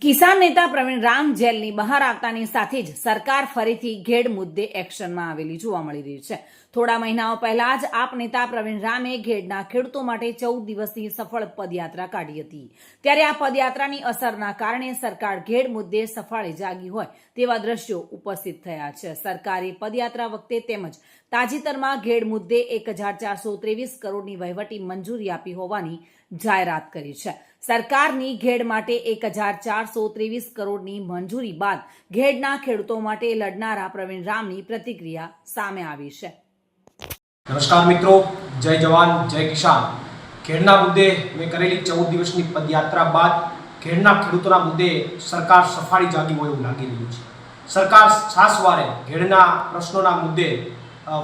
કિસાન નેતા પ્રવીણ રામ જેલની બહાર આવતાની સાથે જ સરકાર ફરીથી ઘેડ મુદ્દે એક્શનમાં આવેલી જોવા મળી રહી છે। થોડા મહિનાઓ પહેલા જ આપ નેતા પ્રવીણ રામે ઘેડના ખેડૂતો માટે 14 દિવસની સફળ પદયાત્રા કાઢી હતી। ત્યારે આ પદયાત્રાની અસરના કારણે સરકાર ઘેડ મુદ્દે સફાળે જાગી હોય તેવા દ્રશ્યો ઉપસ્થિત થયા છે। સરકારે પદયાત્રા વખતે તેમજ તાજેતરમાં ઘેડ મુદ્દે 1423 કરોડની વહીવટી મંજૂરી આપી હોવાની જાહેરાત કરી છે। સરકારની ઘેડ માટે 1423 કરોડની મંજૂરી બાદ ઘેડના ખેડૂતો માટે લડનારા પ્રવીણ રામની પ્રતિક્રિયા સામે આવી છે। નમસ્કાર મિત્રો, જય જવાન જય કિસાન। ઘેડના મુદ્દે મેં કરેલી 14 દિવસની પદયાત્રા બાદ ઘેડના ખેડૂતોના મુદ્દે સરકાર સફાળી જાગી હોય એવું લાગી રહ્યું છે। સરકાર છાસવારે ઘેડના પ્રશ્નોના મુદ્દે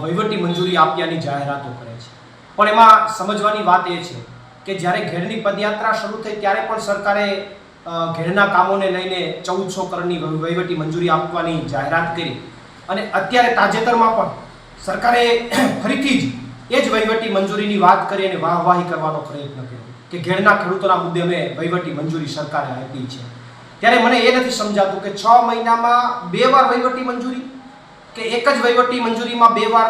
વહીવટી મંજૂરી આપ્યાની જાહેરાતો કરે છે, પણ એમાં સમજવાની વાત એ છે કે જ્યારે ઘેડની પદયાત્રા શરૂ થઈ ત્યારે પણ સરકારે ઘેડના કામોને લઈને 1400 કરોડની વહીવટી મંજૂરી આપવાની જાહેરાત કરી અને અત્યારે તાજેતરમાં પણ સરકારે ફરીથી જ એ જ વહીવટી મંજૂરીની વાત કરી અને વાહવાહી કરવાનો પ્રયત્ન કર્યો કે ઘેડના ખેડૂતોના મુદ્દે અમે વહીવટી મંજૂરી સરકારે આપી છે। ત્યારે મને એ નથી સમજાતું કે 6 મહિનામાં 2 વાર વહીવટી મંજૂરી કે એક જ વહીવટી મંજૂરીમાં 2 વાર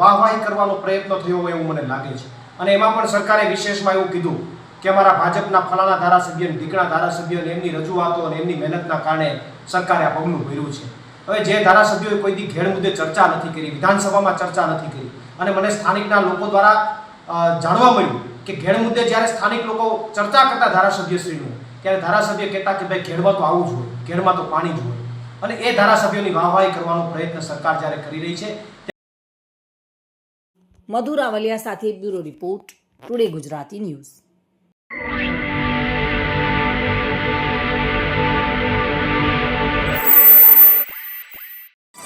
વાહવાહી કરવાનો પ્રયત્ન થયો હોય એવું મને લાગે છે। અને એમાં પણ સરકારે વિશેષમાં એવું કીધું કે અમારા ભાજપના ફલાણા ધારાસભ્ય ઢીકણા ધારાસભ્યોને એમની રજૂઆતો અને એમની મહેનતના કારણે સરકારે આ પગલું ભર્યું છે। હવે જે ધારાસભ્યોએ કોઈ દી ઘેડ મુદ્દે ચર્ચા નથી કરી, વિધાનસભામાં ચર્ચા નથી કરી, અને મને સ્થાનિકના લોકો દ્વારા જાણવા મળ્યું કે ઘેડ મુદ્દે જ્યારે સ્થાનિક લોકો ચર્ચા કરતા ધારાસભ્યશ્રીનું, ત્યારે ધારાસભ્ય કહેતા કે ભાઈ ઘેડમાં તો આવું જ હોય, ઘેડમાં તો પાણી જ હોય, અને એ ધારાસભ્યોની વાહવાહી કરવાનો પ્રયત્ન સરકાર જ્યારે કરી રહી છે। મધુ રાવલિયા સાથે bureau report, today Gujarati news.